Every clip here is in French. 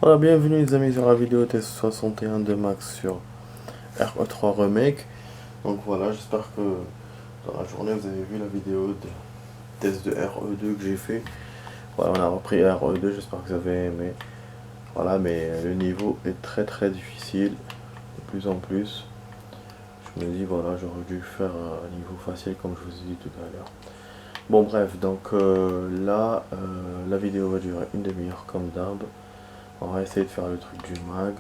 Voilà, bienvenue les amis sur la vidéo test 61 de Max sur RE3 Remake. Donc voilà, j'espère que dans la journée vous avez vu la vidéo de test de RE2 que j'ai fait. Voilà, on a repris RE2, j'espère que vous avez aimé. Voilà, mais le niveau est très difficile, de plus en plus. Je me dis, voilà, j'aurais dû faire un niveau facile comme je vous ai dit tout à l'heure. Bon bref, donc là, la vidéo va durer une demi-heure comme d'hab. On va essayer de faire le truc du mag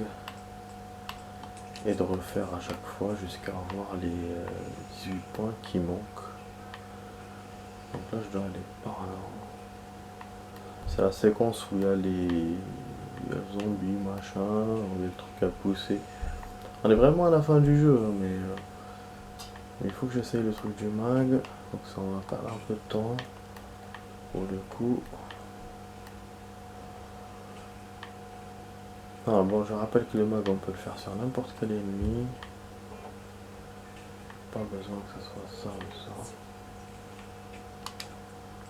et de refaire à chaque fois jusqu'à avoir les 18 points qui manquent. Donc là je dois aller par là. C'est la séquence où il y a les zombies, machin, où il y a le truc à pousser. On est vraiment à la fin du jeu, hein, mais il faut que j'essaye le truc du mag. Donc ça on va perdre un peu de temps pour le coup. Ah, bon, je rappelle que le mag on peut le faire sur n'importe quel ennemi. Pas besoin que ce soit ça ou ça.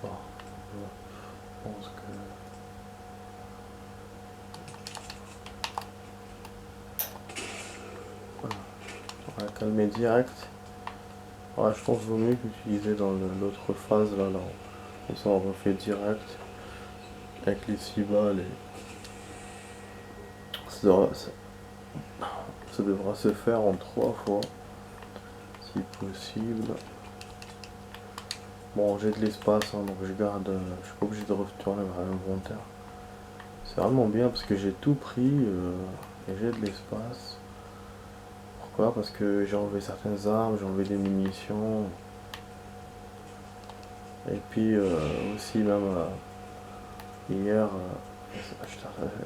Bon, je pense que... Voilà, on va calmer direct. Ouais, je pense qu'il vaut mieux qu'utiliser dans l'autre phase là, comme ça on refait direct avec les 6 balles et ça devra se faire en 3 fois si possible. Bon, j'ai de l'espace hein, donc je garde, je suis pas obligé de retourner vers l'inventaire. C'est vraiment bien parce que j'ai tout pris et j'ai de l'espace. Pourquoi? Parce que j'ai enlevé certaines armes, j'ai enlevé des munitions. Et puis aussi même hier,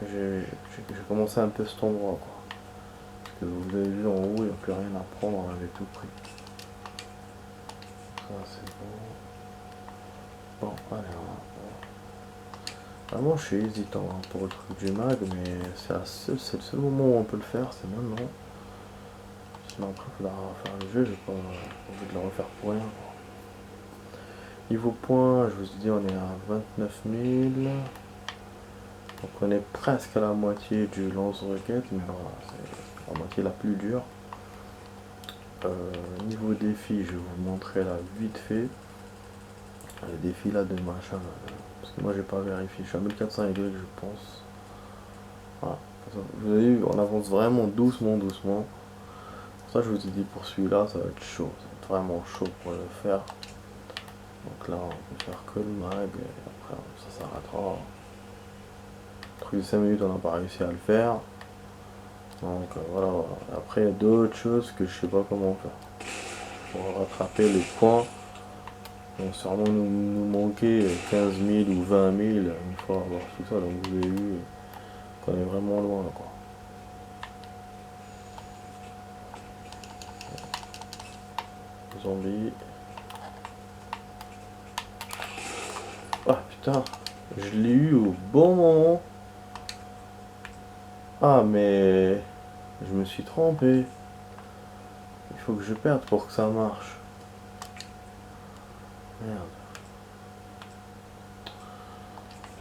j'ai commencé un peu cet endroit quoi. Parce que vous avez vu en haut, il n'y a plus rien à prendre, on avait tout pris. Ça c'est bon. Bon, allez, vraiment je suis hésitant hein, pour le truc du mag, mais c'est le seul moment où on peut le faire, c'est maintenant. Sinon après il faudra refaire le jeu, j'ai pas envie de le refaire pour rien. Niveau points, je vous ai dit on est à 29 000. Donc on est presque à la moitié du lance-roquette, mais voilà, c'est la moitié la plus dure. Niveau défi, je vais vous montrer là vite fait. Les défis là de machin, parce que moi j'ai pas vérifié, je suis à 1400 Y je pense. Voilà. Vous avez vu, on avance vraiment doucement. Pour ça je vous ai dit pour celui-là, ça va être chaud, ça va être vraiment chaud pour le faire. Donc là on peut faire que le mag, et après ça s'arrêtera. Le truc de 5 minutes on n'a pas réussi à le faire. Donc voilà. Après il y a d'autres choses que je sais pas comment faire. Pour rattraper les points, vont sûrement nous manquer 15 000 ou 20 000 une fois avoir tout ça. Donc vous avez vu qu'on est vraiment loin quoi. Zombie. Ah putain, je l'ai eu au bon moment. Ah mais je me suis trompé. Il faut que je perde pour que ça marche. Merde.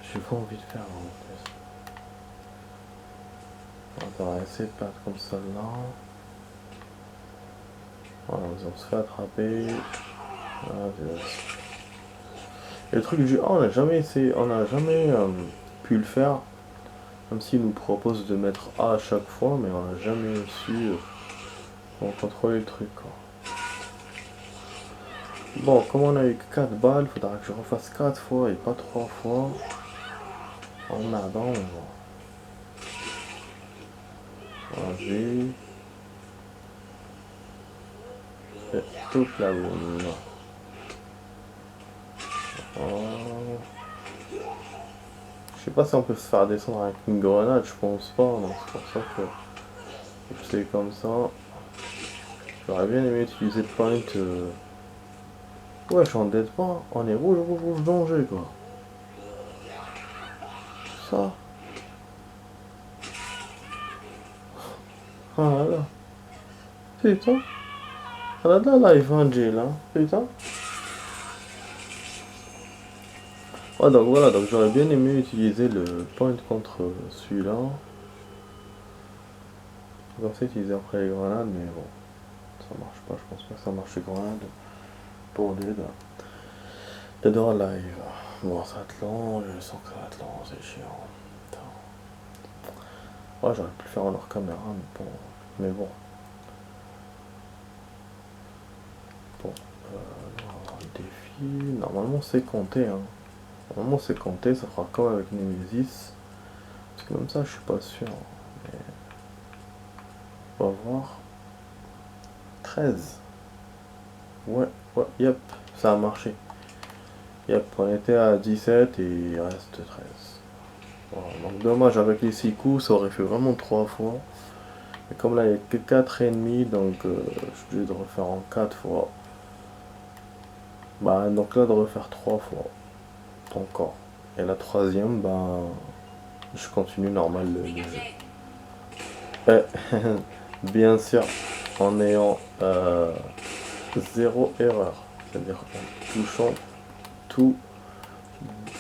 J'ai pas envie de faire en plus. On va essayer de perdre comme ça là. Voilà, on se fait attraper. Voilà, et le truc du A, on n'a jamais essayé, on n'a jamais pu le faire. Même s'il nous propose de mettre A à chaque fois, mais on n'a jamais su contrôler le truc quoi. Bon, comme on a eu que 4 balles, il faudra que je refasse 4 fois et pas 3 fois. En attendant, vas-y. Et toute la boum. Oh. Je sais pas si on peut se faire descendre avec une grenade, je pense pas, donc c'est pour ça que c'est comme ça. J'aurais bien aimé utiliser le point. Ouais, je suis en dead pas, on est rouge, danger quoi. Ça. Ah là là. Putain. Ah là là, live en jail hein. Putain. Ouais, donc voilà, donc j'aurais bien aimé utiliser le point contre celui-là. Je pensais utiliser après les grenades, mais bon, ça marche pas. Je pense pas que ça marche les grenades pour Dead. Dead or Alive. Bon, ça va être lent, je sens que ça va être lent, c'est chiant. Putain. Ouais, j'aurais pu le faire en hors caméra, mais bon. Mais bon. Bon. Le défi. Normalement, c'est compté, hein. Normalement, c'est compté, ça fera comme avec Nemesis. Parce que même ça, je suis pas sûr. Mais... on va voir. 13. Ouais, ouais, yep, ça a marché. Yep, on était à 17 et il reste 13. Voilà, donc dommage, avec les 6 coups, ça aurait fait vraiment 3 fois. Et comme là, il n'y a que 4 ennemis, donc je suis obligé de refaire en 4 fois. Bah, donc là, de refaire 3 fois. Encore. Et la troisième, bah, je continue normal le jeu. Bien sûr, en ayant 0 erreur. C'est-à-dire en touchant tout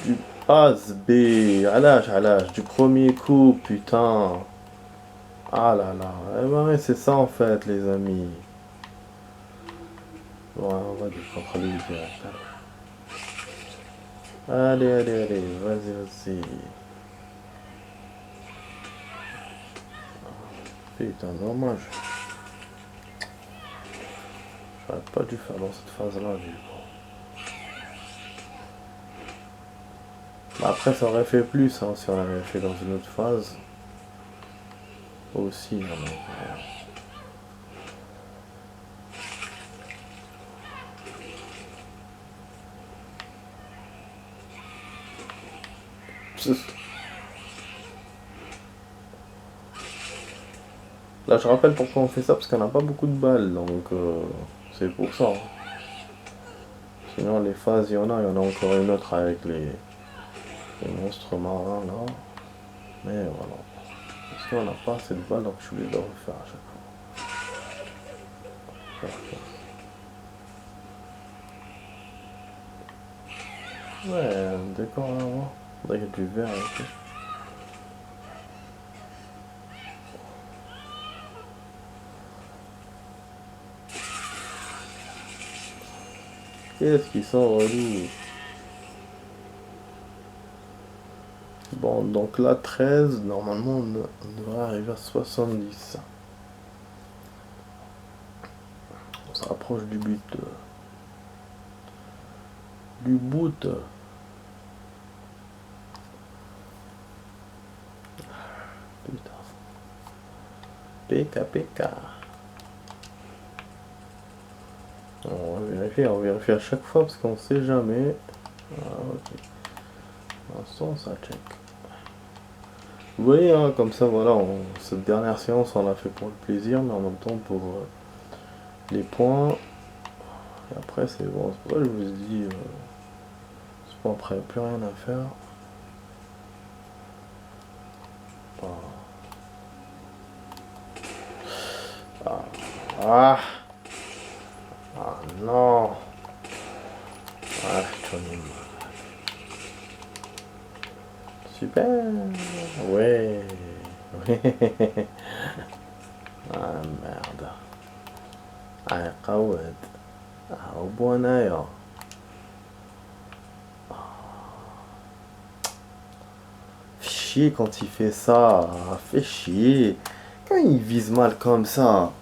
du as B. À l'âge du premier coup, putain. Ah là là. Eh ben ouais, c'est ça en fait, les amis. Ouais, on va décontrôler direct. Allez, allez, allez, vas-y, vas-y. Putain, dommage. J'aurais pas dû faire dans cette phase-là, du coup. Bah, après, ça aurait fait plus, hein, si on l'avait fait dans une autre phase. Aussi, hein, donc, là, je rappelle pourquoi on fait ça, parce qu'on n'a pas beaucoup de balles, donc c'est pour ça, hein. Sinon, les phases, il y en a encore une autre avec les monstres marins, là. Mais voilà. Parce qu'on n'a pas assez de balles, donc je suis obligé de le refaire à chaque fois. Ouais, décor là, moi. Il y a du vert et tout. Qu'est-ce qui sont relous? Bon, donc là, 13, normalement, on devrait arriver à 70. On se rapproche du but. Du bout. Putain. PK, PK. On vérifie à chaque fois parce qu'on sait jamais. Ah, ok. Pour l'instant, ça check. Vous voyez, hein, comme ça, voilà, cette dernière séance, on l'a fait pour le plaisir, mais en même temps pour les points. Et après, c'est bon. C'est pour ça que je vous ai dit, c'est bon, après, il n'y a plus rien à faire. Ah. Ah, ah non. Ah, Johnny. Super. Ouais. Ah merde. Ah قود. Ah au bon air. Chier quand il fait ça. Fait chier. Quand il vise mal comme ça.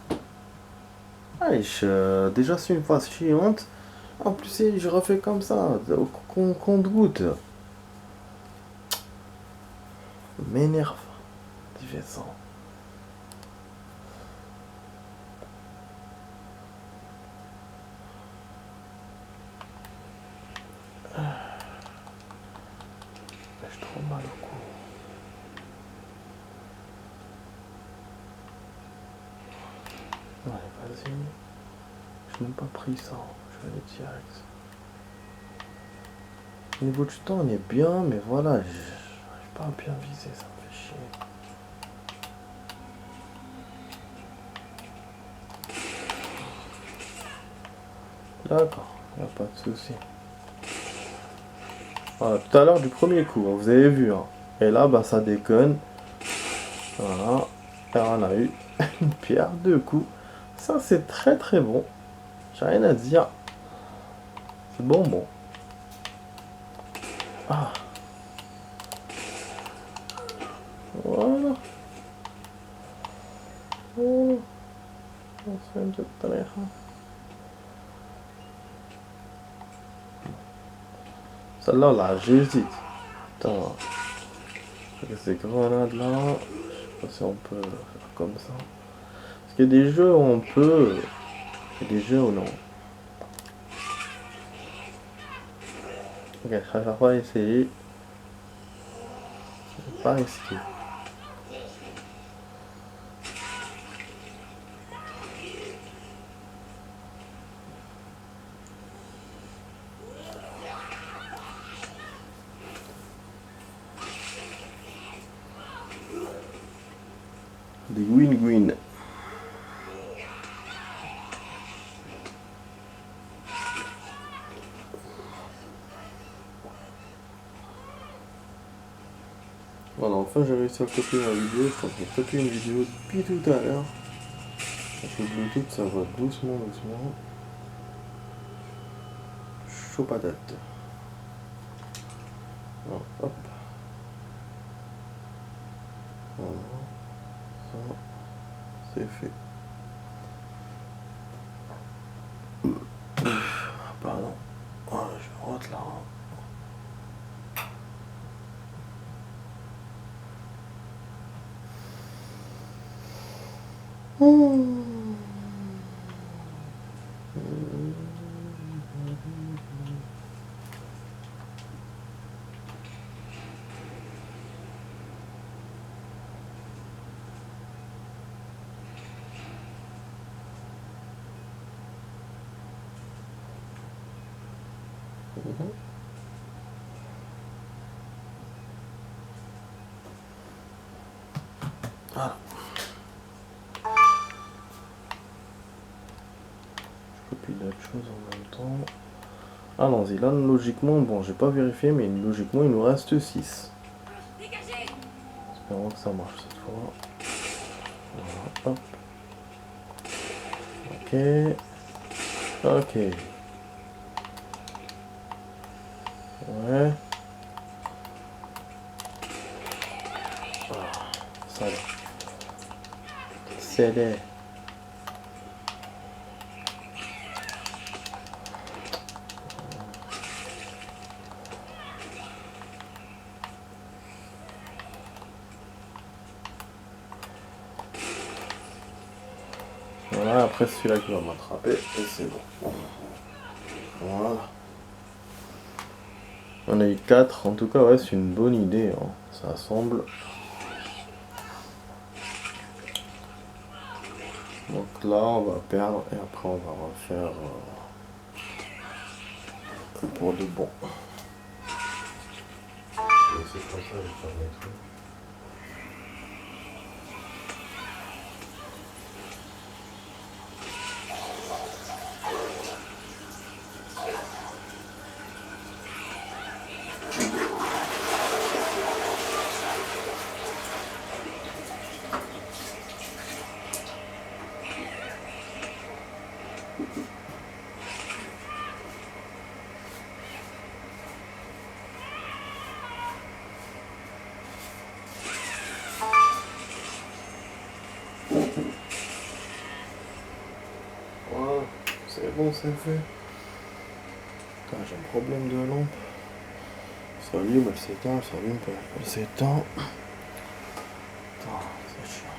Wesh, déjà c'est une phase chiante. En plus, je refais comme ça. Compte-goutte. M'énerve. Tu fais ça. J'ai trop mal au cou. Ouais, vas-y. Je n'ai même pas pris ça. Je vais aller direct. Au niveau du temps, on est bien, mais voilà, j'arrive pas à bien viser, ça me fait chier. D'accord, y a pas de souci. Voilà, tout à l'heure du premier coup, vous avez vu, hein. Et là, bah ça déconne. Voilà, et on a eu Une pierre, 2 coups. Ça, c'est très très bon. J'ai rien à dire. C'est bon. Ah, voilà. Oh, on se fait celle-là, là, j'hésite. Attends, ces grenades là, je sais pas si on peut faire comme ça. Parce qu'il y a des jeux où on peut, il y a des jeux où non. Ok, je préfère pas essayer. C'est pas risqué. Des win-win. Voilà, enfin j'ai réussi à copier ma vidéo. Je suis en train de copier une vidéo depuis tout à l'heure. Avec le Bluetooth, ça va doucement. Chaud patate. Alors, hop. Voilà. Ça, c'est fait. Pardon. Voilà, je rentre là. Voilà. Je copie d'autres choses en même temps. Allons-y, là logiquement, bon j'ai pas vérifié mais logiquement il nous reste 6. Espérons que ça marche cette fois. Voilà, hop. Ok. Ouais. Ça va. C'est les. Voilà, après celui-là qui va m'attraper et c'est bon. Voilà. On a eu 4, en tout cas ouais c'est une bonne idée, hein. Ça semble. Donc là on va perdre et après on va refaire pour de bon. Et c'est comme ça je vais faire mes trucs. Voilà, c'est bon, c'est fait. Putain, j'ai un problème de lampe. Ça allume, elle s'éteint, ça allume, elle s'éteint. C'est chiant.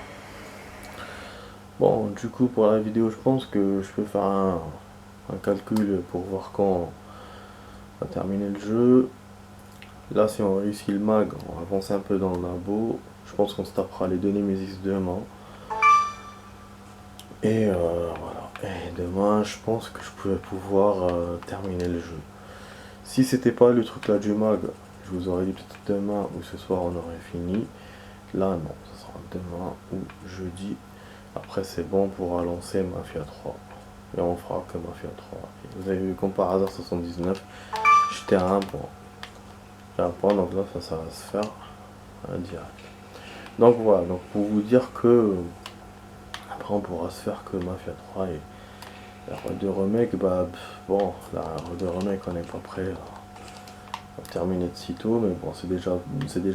Bon, du coup, pour la vidéo, je pense que je peux faire un calcul pour voir quand on va terminer le jeu. Là, si on réussit le mag, on va avancer un peu dans le labo. Je pense qu'on se tapera les 2 Nemesis demain. Et voilà. Et demain, je pense que je pouvais pouvoir terminer le jeu. Si c'était pas le truc là du mag, je vous aurais dit peut-être demain ou ce soir on aurait fini. Là, non, ce sera demain ou jeudi. Après, c'est bon pour lancer Mafia 3. Et on fera que Mafia 3. Et vous avez vu comme par hasard 79, j'étais à 1 point. J'ai un point, donc là, ça va se faire direct. Donc voilà, donc pour vous dire que l'écran pourra se faire que Mafia 3 et RE2 Remake. Bah bon, la RE2 Remake on n'est pas prêt à terminer de sitôt, mais bon c'est déjà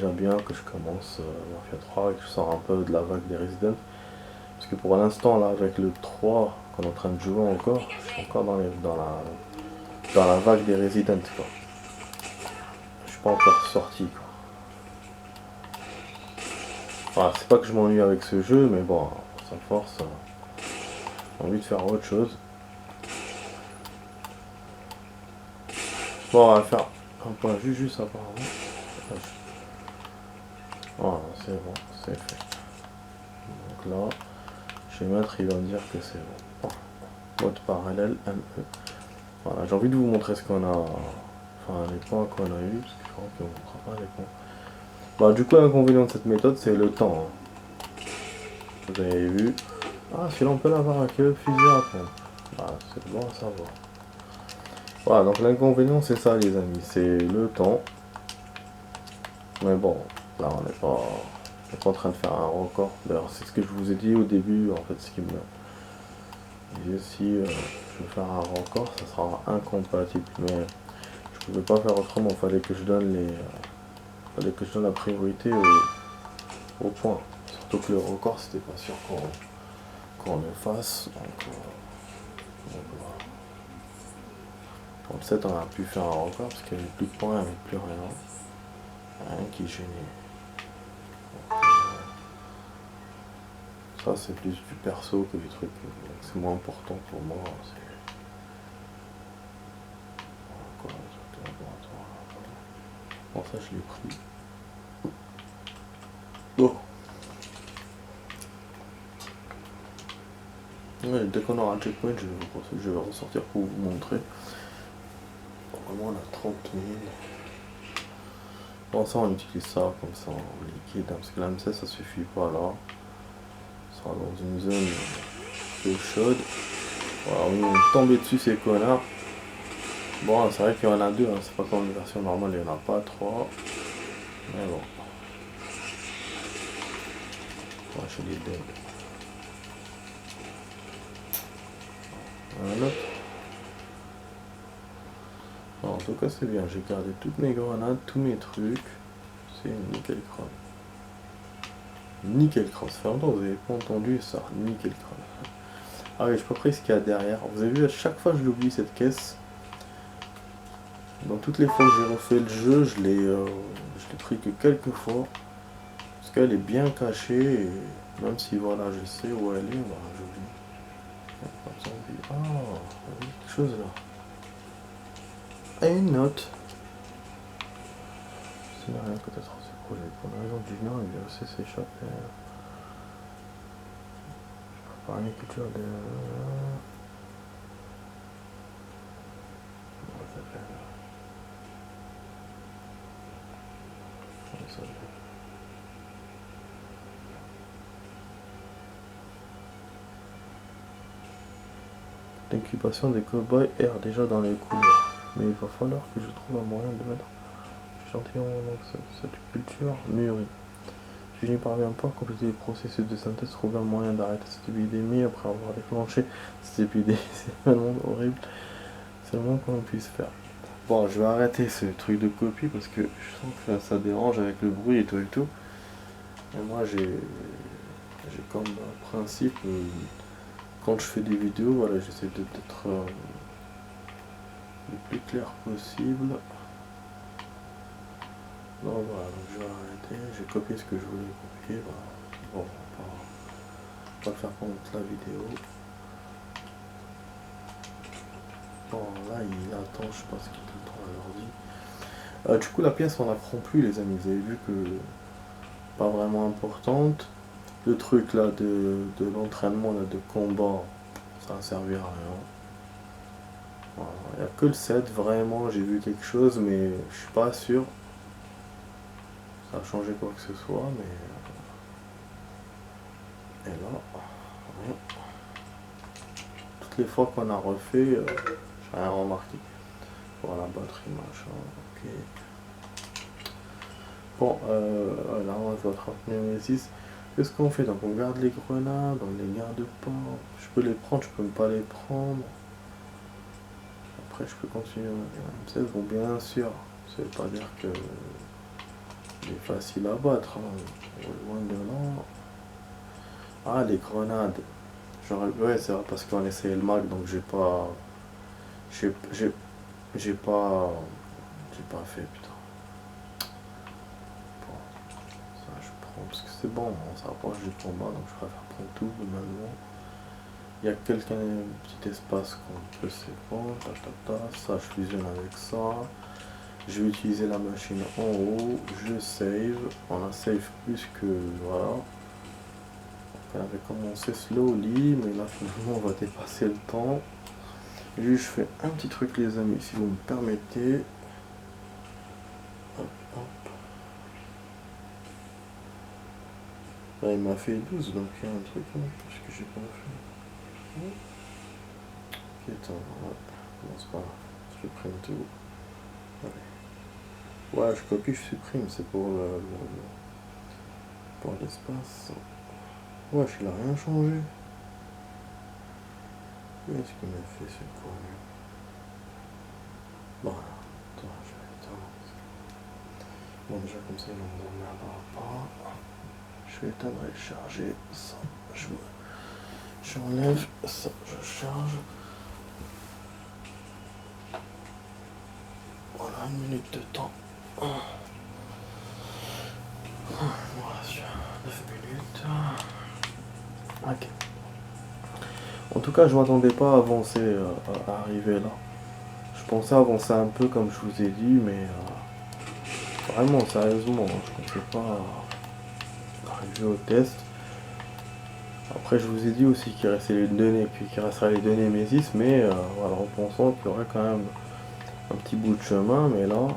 bien que je commence Mafia 3 et que je sors un peu de la vague des Resident. Parce que pour l'instant là avec le 3 qu'on est en train de jouer encore, je suis encore dans la vague des Resident quoi. Je suis pas encore sorti quoi. Enfin, c'est pas que je m'ennuie avec ce jeu, mais bon, ça force, j'ai envie de faire autre chose. Bon, on va faire un point juste apparemment. Voilà, c'est bon, c'est fait. Donc là, je vais mettre, il va me dire que c'est bon. Mode parallèle ME. Voilà, j'ai envie de vous montrer ce qu'on a, enfin les points qu'on a eu, parce que je crois qu'on ne montrera pas les points. Bah du coup l'inconvénient de cette méthode c'est le temps. Hein. Vous avez vu. Ah celui-là on peut l'avoir avec le fusil à pompe. Ah c'est bon à savoir. Voilà donc l'inconvénient c'est ça les amis, c'est le temps. Mais bon, là on n'est pas en train de faire un record. D'ailleurs c'est ce que je vous ai dit au début en fait ce qui me disait si je veux faire un record ça sera incompatible. Mais je pouvais pas faire autrement, il fallait que je donne la priorité au point. Surtout que le record c'était pas sûr qu'on le fasse. Donc voilà. Comme 7 on a pu faire un record parce qu'il n'y avait plus de points, il n'y avait plus rien. Rien qui gênait. Ça c'est plus du perso que du truc. C'est moins important pour moi. Bon ça je l'ai pris. Bon. Ouais, dès qu'on aura un checkpoint, je vais ressortir pour vous montrer. Vraiment on a 30 000. Bon ça on utilise ça comme ça en liquide, hein, parce que la M16 ça suffit pas là. Ça sera dans une zone peu chaude. Voilà, on est tombé dessus ces connards. Bon c'est vrai qu'il y en a deux, hein, c'est pas comme une version normale, il n'y en a pas trois. Mais bon. Ouais, je les donne. Un autre. Bon, en tout cas c'est bien, j'ai gardé toutes mes grenades, tous mes trucs. C'est nickel crâne. Nickel crâne, ça fait longtemps que vous n'avez pas entendu ça, nickel crâne. Ah oui, je peux pris ce qu'il y a derrière. Vous avez vu, à chaque fois je l'oublie cette caisse. Dans toutes les fois que j'ai refait le jeu, je l'ai pris que quelques fois. Parce qu'elle est bien cachée, et même si voilà, je sais où elle est, bah, j'oublie. Ah, il y a quelque chose là. Et une note. C'est rien peut-être, c'est quoi pour la raison du Nord, il vient aussi s'échapper. Je prépare une écriture de... L'incubation des cow-boys erre déjà dans les couloirs, mais il va falloir que je trouve un moyen de mettre l'échantillon dans cette culture mûrie. Si je n'y parviens pas à compléter le processus de synthèse, trouver un moyen d'arrêter cette épidémie après avoir déclenché cette épidémie, c'est vraiment horrible. C'est le moins qu'on puisse faire. Bon, je vais arrêter ce truc de copie parce que je sens que ça dérange avec le bruit et tout et tout. Et moi j'ai comme principe, quand je fais des vidéos, voilà, j'essaie d'être le plus clair possible. Bon voilà, donc je vais arrêter, j'ai copié ce que je voulais copier, voilà. Bon, on va pas le faire pendant toute la vidéo. Bon là il attend, je pense qu'il est tout le temps à l'ordi. Du coup la pièce on la prend plus les amis, vous avez vu que pas vraiment importante. Le truc là de l'entraînement là de combat, ça va servir à rien. Voilà. Il n'y a que le 7 vraiment, j'ai vu quelque chose mais je suis pas sûr. Ça a changé quoi que ce soit mais... Et là, rien. Toutes les fois qu'on a refait, j'ai rien remarqué. Pour la batterie machin, ok. Bon, là on va 30 006. Qu'est-ce qu'on fait? Donc on garde les grenades, on les garde pas. Je peux les prendre, je peux ne pas les prendre. Après je peux continuer. M16, bon bien sûr, ça veut pas dire que il est facile à battre, hein. Loin de là. Ah, les grenades. Ouais, c'est vrai parce qu'on a essayé le mag, donc j'ai pas. J'ai j'ai- j'ai pas. J'ai pas fait, putain. Bon, ça je prends parce que c'est bon, on s'approche du combat, donc je préfère prendre tout maintenant. Il y a quelqu'un, un petit espace qu'on peut, c'est bon, ça je fusionne avec ça. Je vais utiliser la machine en haut, je save, on a save plus que, voilà. On avait commencé slowly, mais là finalement on va dépasser le temps. Juste je fais un petit truc les amis, si vous me permettez. Hop, hop. Là il m'a fait 12, donc il y a un truc en plus que j'ai pas fait. Ok, attends, ouais. Non, c'est pas grave. Je supprime tout. Allez. Ouais, je copie, je supprime, c'est pour l'espace. Ouais, il a rien changé. Qu'est-ce qu'il m'a fait ce con? Bon, attends, je vais éteindre. Bon, déjà comme ça, il ne nous emmerdera pas. Je vais éteindre et charger ça. J'enlève ça, je charge. Voilà, 1 minute de temps. Voilà, sur 9 minutes. Ok. En tout cas, je m'attendais pas à avancer, à arriver là. Je pensais avancer un peu comme je vous ai dit, mais vraiment, sérieusement, je pensais pas arriver au test. Après, je vous ai dit aussi qu'il restait les données, qu'il restera les données Mésis, mais voilà, en pensant qu'il y aurait quand même un petit bout de chemin, mais là,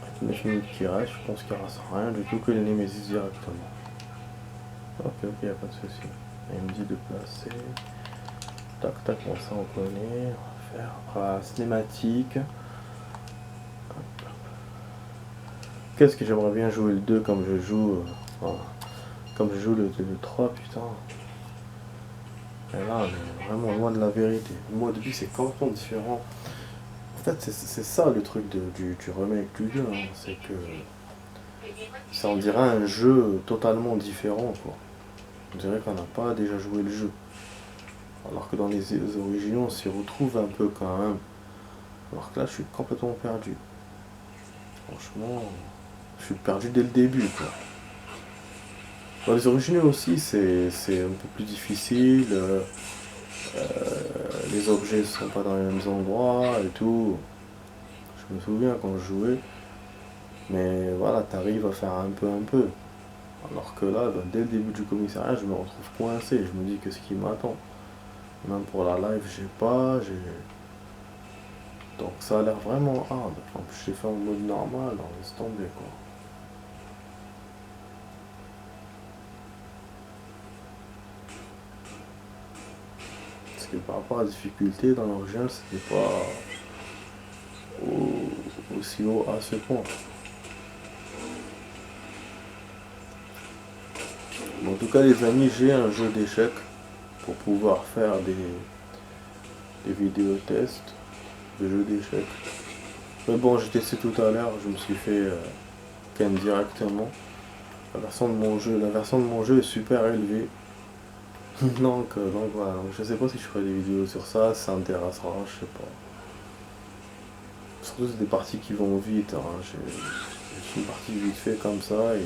avec les 9 minutes qui restent, je pense qu'il ne restera rien du tout que les Némésis directement. Ok, il n'y a pas de souci. Il me dit de placer. Tac, tac, bon, ça on connaît. On va faire cinématique. Qu'est-ce que j'aimerais bien jouer le 2 comme je joue. Voilà. Comme je joue le 3, putain. Et là, on est vraiment loin de la vérité. Le mode de vie, c'est complètement différent. En fait, c'est ça le truc du remake du 2. Hein. C'est que ça on dirait un jeu totalement différent, quoi. On dirait qu'on n'a pas déjà joué le jeu. Alors que dans les originaux, on s'y retrouve un peu quand même. Alors que là, je suis complètement perdu. Franchement, je suis perdu dès le début, quoi. Dans les originaux aussi, c'est un peu plus difficile. Les objets ne sont pas dans les mêmes endroits et tout. Je me souviens quand je jouais. Mais voilà, t'arrives à faire un peu. Alors que là, dès le début du commissariat, je me retrouve coincé. Je me dis qu'est-ce qui m'attend. Même pour la live, j'ai pas. Donc ça a l'air vraiment hard. En plus, j'ai fait en mode normal, on laisse tomber quoi. Parce que par rapport à la difficulté, dans l'original, c'était pas aussi haut à ce point. Bon, en tout cas, les amis, j'ai un jeu d'échecs pour pouvoir faire des vidéos tests de jeux d'échecs. Mais bon, j'ai testé tout à l'heure, je me suis fait ken directement. La version de mon jeu est super élevée. donc voilà, donc, je sais pas si je ferai des vidéos sur ça, ça intéressera, je sais pas. Surtout c'est des parties qui vont vite, hein. J'ai une partie vite fait comme ça et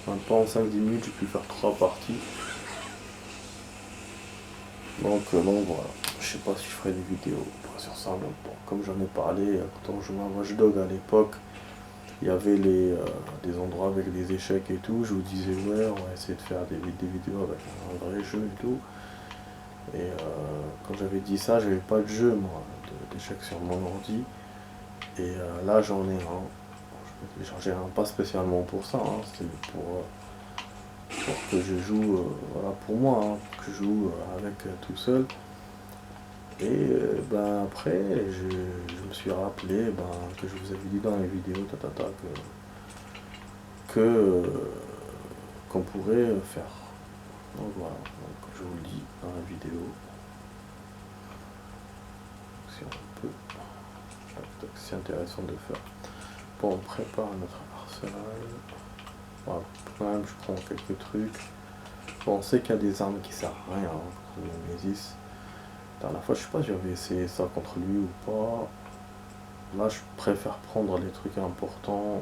même pas en 5-10 minutes j'ai pu faire 3 parties. Donc voilà, je sais pas si je ferai des vidéos sur ça, mais bon, comme j'en ai parlé, quand on jouait à Watch Dogs à l'époque, il y avait des endroits avec des échecs et tout, je vous disais ouais on va essayer de faire des vidéos avec un vrai jeu et tout. Et quand j'avais dit ça, j'avais pas de jeu moi, d'échecs sur mon ordi. Et là j'en ai un. Je vais télécharger un pas spécialement pour ça, hein, c'était pour que je joue, voilà pour moi, hein, pour que je joue avec tout seul. Et ben après je me suis rappelé que je vous avais dit dans les vidéos que qu'on pourrait faire. Donc voilà, donc, je vous le dis dans la vidéo. Si on peut, c'est intéressant de faire. Bon, on prépare notre arsenal. Voilà, quand même, je prends quelques trucs. Bon, on sait qu'il y a des armes qui servent à rien, hein, comme le Nemesis. La dernière fois, je sais pas si j'avais essayé ça contre lui ou pas. Là, je préfère prendre les trucs importants.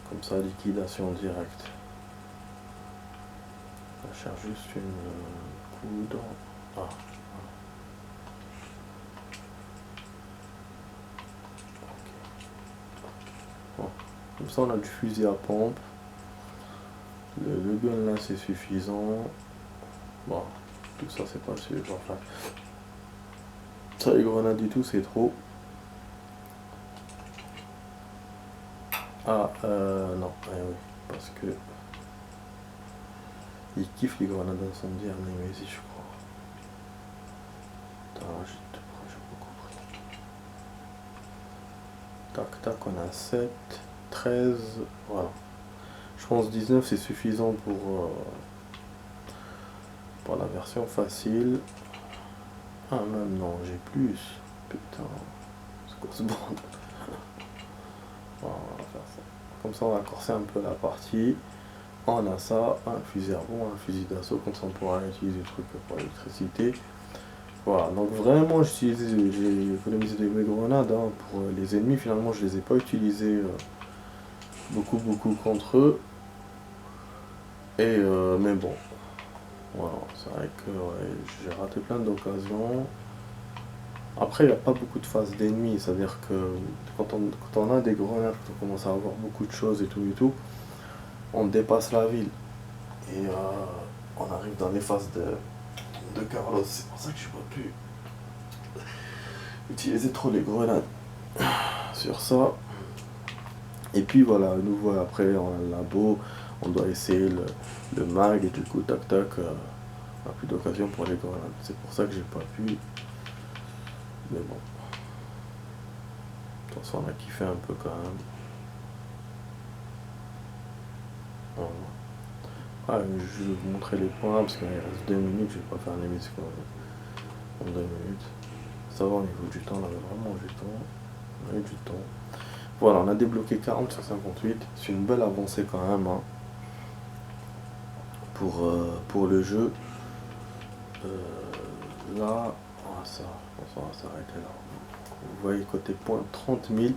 Comme ça, liquidation directe. On cherche juste une poudre. Ah, voilà. Okay. Bon. Comme ça, on a du fusil à pompe. Le gun là, c'est suffisant. Bon, tout ça, c'est pas sûr. Enfin, ça, les grenades du tout, c'est trop. Ah, non, oui, parce que il kiffe les grenades incendiaires, mais si je crois. Attends, j'ai beaucoup pris. Tac, tac, on a 7, 13, voilà. Je pense 19 c'est suffisant pour la version facile. Ah, même non, j'ai plus. Putain, c'est quoi ce bordel? Voilà, on va faire ça. Comme ça, on va corser un peu la partie. On a ça, un fusil à bon, un fusil d'assaut, comme ça on pourra utiliser le truc pour l'électricité. Voilà, donc vraiment j'ai économisé mes grenades hein, pour les ennemis, finalement je les ai pas utilisés beaucoup contre eux. Et mais bon, voilà, c'est vrai que ouais, j'ai raté plein d'occasions. Après il n'y a pas beaucoup de phases d'ennemis, c'est-à-dire que quand on a des grenades, quand on commence à avoir beaucoup de choses et tout, on dépasse la ville. Et on arrive dans les phases de Carlos. C'est pour ça que je n'ai pas pu utiliser trop les grenades sur ça. Et puis voilà, à nouveau après on a le labo, on doit essayer le mag et du coup tac tac, on n'a plus d'occasion pour les grenades. C'est pour ça que j'ai pas pu. Mais bon. De toute façon on a kiffé un peu quand même. Voilà. Ah, je vais vous montrer les points parce qu'il reste 2 minutes, je vais pas faire un émission en 2 minutes. Ça va au niveau du temps, on avait vraiment du temps. On a eu du temps. Voilà, on a débloqué 40 sur 58. C'est une belle avancée quand même hein, pour le jeu. Là, ça va s'arrêter là. Vous voyez côté point 30 000.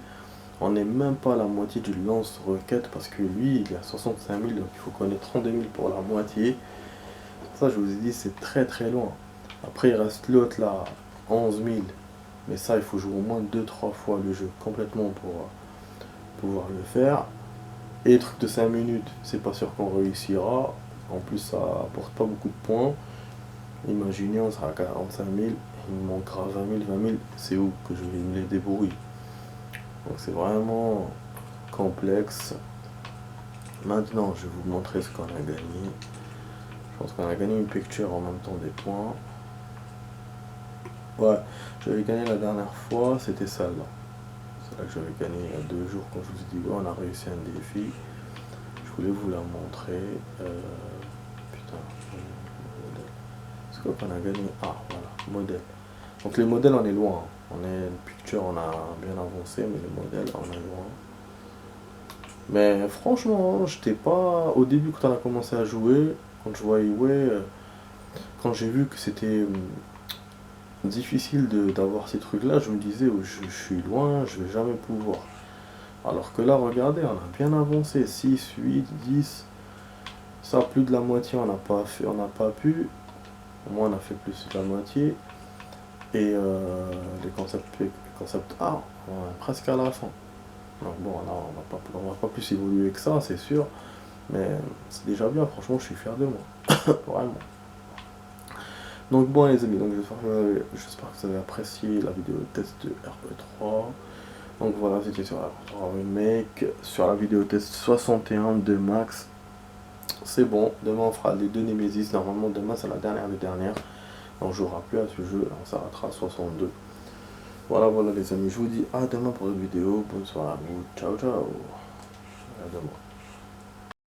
On n'est même pas à la moitié du lance-roquette parce que lui il est à 65 000 donc il faut qu'on ait 32 000 pour la moitié. Ça je vous ai dit c'est très loin. Après il reste l'autre là 11 000 mais ça il faut jouer au moins 2-3 fois le jeu complètement pour pouvoir le faire. Et les trucs de 5 minutes c'est pas sûr qu'on réussira. En plus ça apporte pas beaucoup de points. Imaginez on sera à 45 000, il me manquera 20 000, c'est où que je vais me les débrouiller. Donc c'est vraiment complexe. Maintenant, je vais vous montrer ce qu'on a gagné. Je pense qu'on a gagné une picture en même temps des points. Ouais, j'avais gagné la dernière fois, c'était celle-là. C'est là que j'avais gagné il y a 2 jours quand je vous ai dit ouais, on a réussi un défi. Je voulais vous la montrer. Putain, c'est quoi qu'on a gagné? Ah, voilà, modèle. Donc les modèles, on est loin. On est une picture, on a bien avancé, mais les modèles, on est loin. Mais franchement, j'étais pas. Au début, quand on a commencé à jouer, quand je voyais, ouais, quand j'ai vu que c'était difficile d'avoir ces trucs-là, je me disais, oh, je suis loin, je vais jamais pouvoir. Alors que là, regardez, on a bien avancé. 6, 8, 10. Ça, plus de la moitié, on n'a pas fait, on n'a pas pu. Au moins, on a fait plus de la moitié. Et les concepts A, on est presque à la fin. Donc bon, là, on va pas plus évoluer que ça, c'est sûr. Mais c'est déjà bien, franchement, je suis fier de moi. Vraiment. Donc bon les amis, donc j'espère que vous avez apprécié la vidéo test de RE3. Donc voilà, c'était sur RE3 Remake, sur la vidéo test 61 de Max. C'est bon, demain on fera les 2 Nemesis. Normalement demain c'est la dernière des dernières. On jouera plus à ce jeu, on s'arrêtera à 62. Voilà les amis, je vous dis à demain pour une vidéo. Bonne soirée à vous, ciao ciao. À demain.